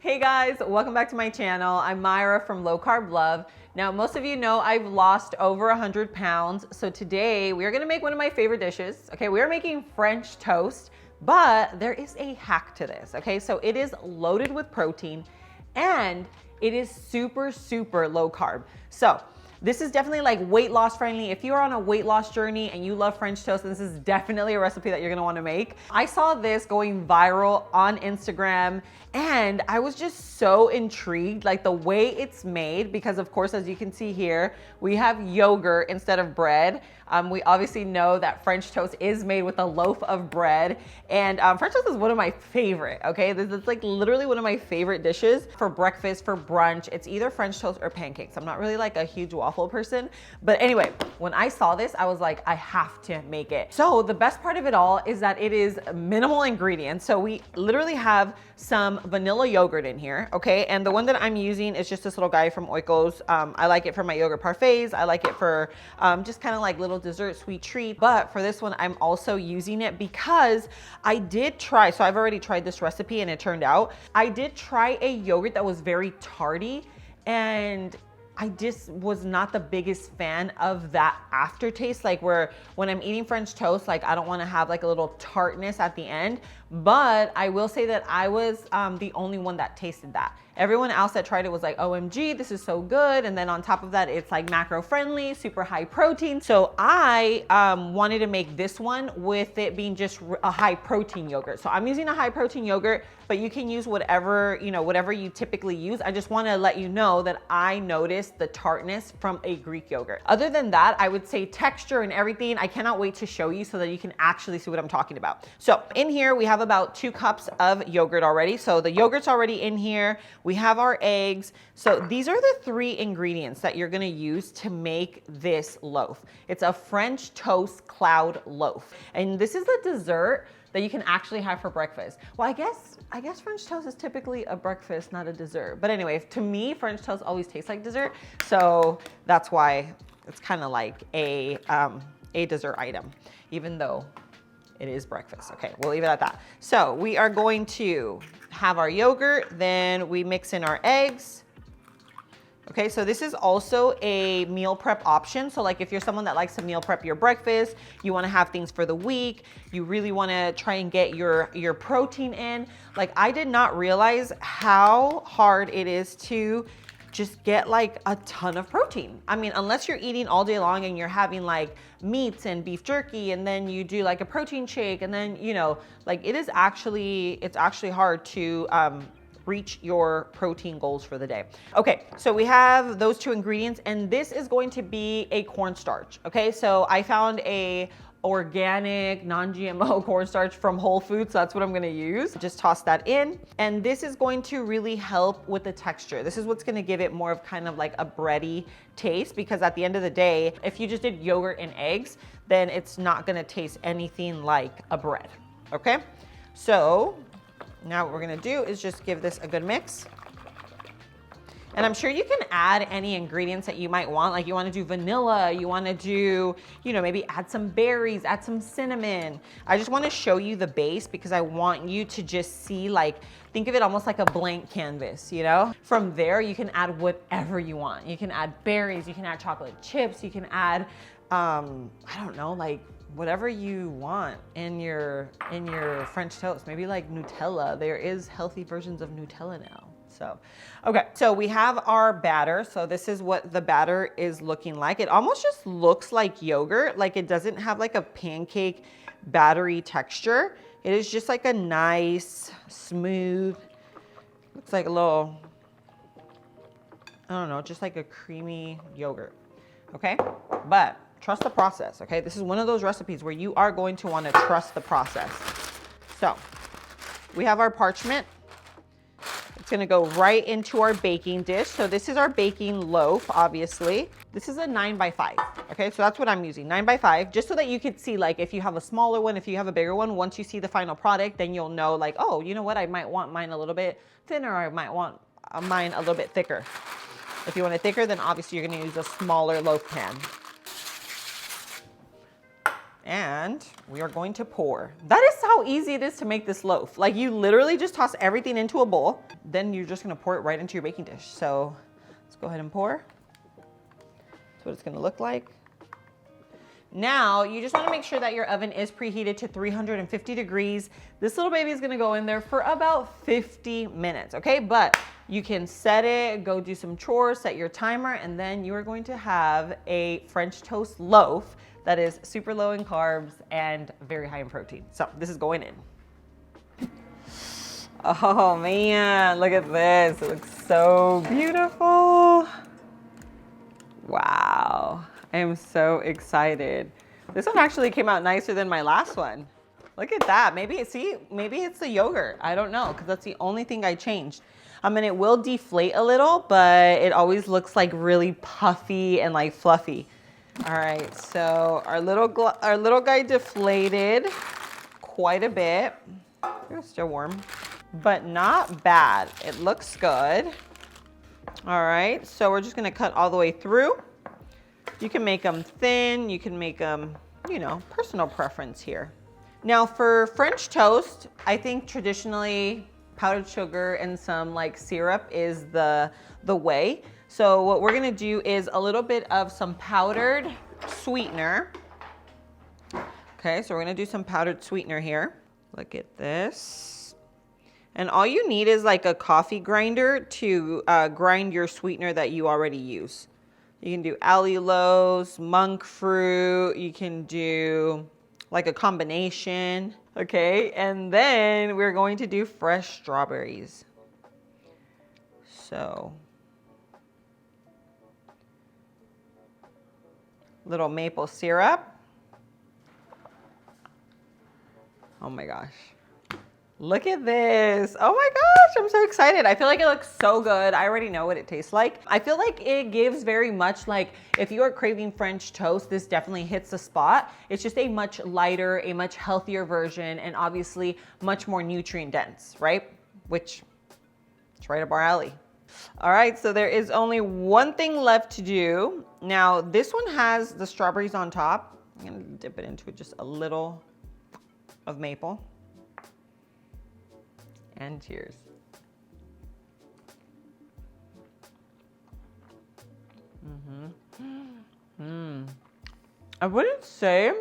Hey guys, welcome back to my channel. I'm Myra from Low Carb Love. Now, most of you know I've lost over 100 pounds. So today we are gonna make one of my favorite dishes. Okay, we are making French toast, but there is a hack to this. Okay, so it is loaded with protein and it is super, super low carb. So this is definitely like weight loss friendly. If you're on a weight loss journey and you love French toast, this is definitely a recipe that you're gonna wanna make. I saw this going viral on Instagram and I was just so intrigued, like the way it's made, because of course, as you can see here, we have yogurt instead of bread. We obviously know that French toast is made with a loaf of bread, and French toast is one of my favorite, okay? This is like literally one of my favorite dishes for breakfast, for brunch. It's either French toast or pancakes. I'm not really like a huge waffle person, but anyway, when I saw this, I was like, I have to make it. So the best part of it all is that it is minimal ingredients. So we literally have some vanilla yogurt in here, okay? And the one that I'm using is just this little guy from Oikos. I like it for my yogurt parfaits. I like it for just kind of like little dessert sweet treat. But for this one, I'm also using it because I did try, so I've already tried this recipe and it turned out, I did try a yogurt that was very tarty, and I just was not the biggest fan of that aftertaste, like where when I'm eating French toast, like I don't want to have like a little tartness at the end. But I will say that I was the only one that tasted that. Everyone else that tried it was like, OMG, this is so good. And then on top of that, it's like macro friendly, super high protein. So I wanted to make this one with it being just a high protein yogurt. So I'm using a high protein yogurt, but you can use whatever, whatever you typically use. I just want to let you know that I noticed the tartness from a Greek yogurt. Other than that, I would say texture and everything, I cannot wait to show you so that you can actually see what I'm talking about. So in here, we have about 2 cups of yogurt already. So the yogurt's already in here. We have our eggs. So these are the 3 ingredients that you're gonna use to make this loaf. It's a French toast cloud loaf. And this is a dessert that you can actually have for breakfast. Well, I guess French toast is typically a breakfast, not a dessert. But anyway, to me, French toast always tastes like dessert. So that's why it's kind of like a dessert item, even though it is breakfast. Okay, we'll leave it at that. So we are going to have our yogurt, then we mix in our eggs. Okay, so this is also a meal prep option. So like if you're someone that likes to meal prep your breakfast, you wanna have things for the week, you really wanna try and get your protein in. Like I did not realize how hard it is to just get like a ton of protein. I mean, unless you're eating all day long and you're having like meats and beef jerky, and then you do like a protein shake, and then, like it's actually hard to reach your protein goals for the day. Okay, so we have those 2 ingredients, and this is going to be a cornstarch. Okay, so I found a organic, non-GMO cornstarch from Whole Foods. So that's what I'm gonna use. Just toss that in. And this is going to really help with the texture. This is what's gonna give it more of kind of like a bready taste, because at the end of the day, if you just did yogurt and eggs, then it's not gonna taste anything like a bread, okay? So now what we're gonna do is just give this a good mix. And I'm sure you can add any ingredients that you might want. Like you wanna do vanilla, you wanna do, maybe add some berries, add some cinnamon. I just wanna show you the base because I want you to just see, like, think of it almost like a blank canvas, From there, you can add whatever you want. You can add berries, you can add chocolate chips, you can add, I don't know, like whatever you want in your French toast. Maybe like Nutella. There is healthy versions of Nutella now. So, okay, so we have our batter. So this is what the batter is looking like. It almost just looks like yogurt. Like it doesn't have like a pancake battery texture. It is just like a nice, smooth, looks like a little, I don't know, just like a creamy yogurt, okay? But trust the process, okay? This is one of those recipes where you are going to want to trust the process. So we have our parchment. It's gonna go right into our baking dish. So this is our baking loaf, obviously. This is a 9x5, okay? So that's what I'm using, 9x5, just so that you could see, like, if you have a smaller one, if you have a bigger one, once you see the final product, then you'll know, like, oh, you know what? I might want mine a little bit thinner, or I might want mine a little bit thicker. If you want it thicker, then obviously you're gonna use a smaller loaf pan. And we are going to pour. That is how easy it is to make this loaf. Like you literally just toss everything into a bowl, then you're just gonna pour it right into your baking dish. So let's go ahead and pour. That's what it's gonna look like. Now, you just wanna make sure that your oven is preheated to 350 degrees. This little baby is gonna go in there for about 50 minutes, okay? But you can set it, go do some chores, set your timer, and then you are going to have a French toast loaf that is super low in carbs and very high in protein. So this is going in. Oh man, look at this. It looks so beautiful. Wow, I am so excited. This one actually came out nicer than my last one. Look at that. Maybe it's the yogurt. I don't know, because that's the only thing I changed. I mean, it will deflate a little, but it always looks like really puffy and like fluffy. All right, so our little guy deflated quite a bit. It's still warm, but not bad. It looks good. All right, so we're just gonna cut all the way through. You can make them thin, you can make them, you know, personal preference here. Now for French toast, I think traditionally powdered sugar and some like syrup is the way. So what we're gonna do is a little bit of some powdered sweetener. Okay, so we're gonna do some powdered sweetener here. Look at this. And all you need is like a coffee grinder to grind your sweetener that you already use. You can do allulose, monk fruit, you can do like a combination, okay? And then we're going to do fresh strawberries. So, little maple syrup. Oh my gosh. Look at this. Oh my gosh, I'm so excited. I feel like it looks so good. I already know what it tastes like. I feel like it gives very much like, if you are craving French toast, this definitely hits the spot. It's just a much lighter, a much healthier version, and obviously much more nutrient dense, right? Which, it's right up our alley. All right, so there is only one thing left to do. Now, this one has the strawberries on top. I'm gonna dip it into just a little of maple. And cheers. I wouldn't say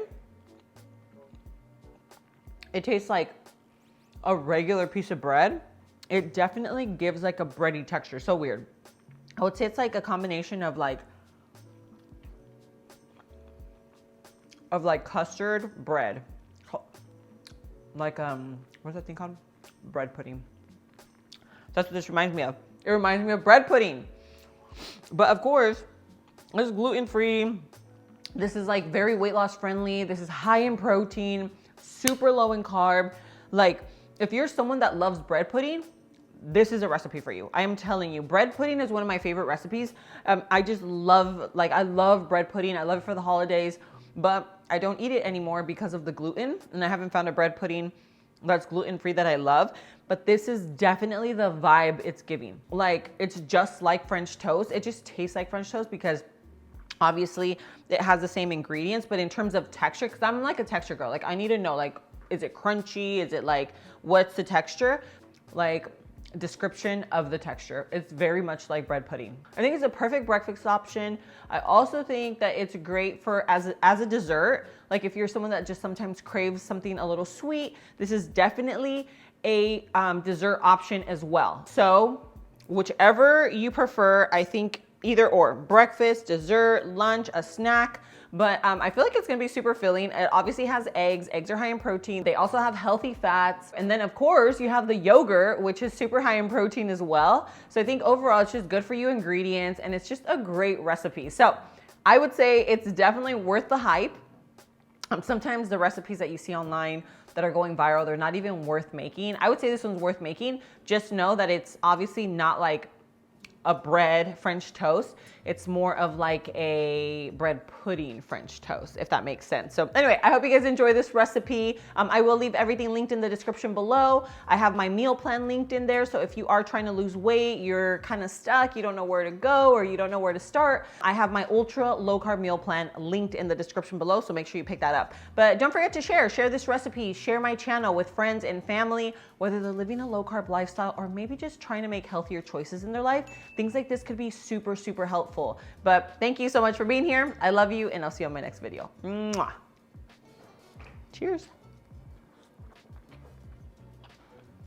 it tastes like a regular piece of bread. It definitely gives like a bready texture. So weird. I would say it's like a combination of like custard bread. Like what's that thing called? Bread pudding. That's what this reminds me of. It reminds me of bread pudding. But of course, it's gluten-free. This is like very weight loss friendly. This is high in protein, super low in carb. Like if you're someone that loves bread pudding, this is a recipe for you. I am telling you, bread pudding is one of my favorite recipes. I just love, I love bread pudding. I love it for the holidays, but I don't eat it anymore because of the gluten, and I haven't found a bread pudding that's gluten-free that I love, but this is definitely the vibe it's giving. Like, it's just like French toast. It just tastes like French toast because obviously it has the same ingredients, but in terms of texture, because I'm like a texture girl, like I need to know, like, is it crunchy? Is it like, what's the texture? Like, description of the texture. It's very much like bread pudding. I think it's a perfect breakfast option. I also think that it's great for as a dessert. Like if you're someone that just sometimes craves something a little sweet, this is definitely a dessert option as well. So whichever you prefer, I think either or, breakfast, dessert, lunch, a snack. But I feel like it's gonna be super filling. It obviously has eggs. Eggs are high in protein. They also have healthy fats. And then of course you have the yogurt, which is super high in protein as well. So I think overall it's just good for you ingredients, and it's just a great recipe. So I would say it's definitely worth the hype. Sometimes the recipes that you see online that are going viral, they're not even worth making. I would say this one's worth making. Just know that it's obviously not like a bread French toast. It's more of like a bread pudding French toast, if that makes sense. So anyway, I hope you guys enjoy this recipe. I will leave everything linked in the description below. I have my meal plan linked in there. So if you are trying to lose weight, you're kind of stuck, you don't know where to go, or you don't know where to start, I have my ultra low carb meal plan linked in the description below. So make sure you pick that up. But don't forget to share this recipe, share my channel with friends and family, whether they're living a low carb lifestyle or maybe just trying to make healthier choices in their life. Things like this could be super, super helpful. But thank you so much for being here. I love you, and I'll see you on my next video. Mwah. Cheers.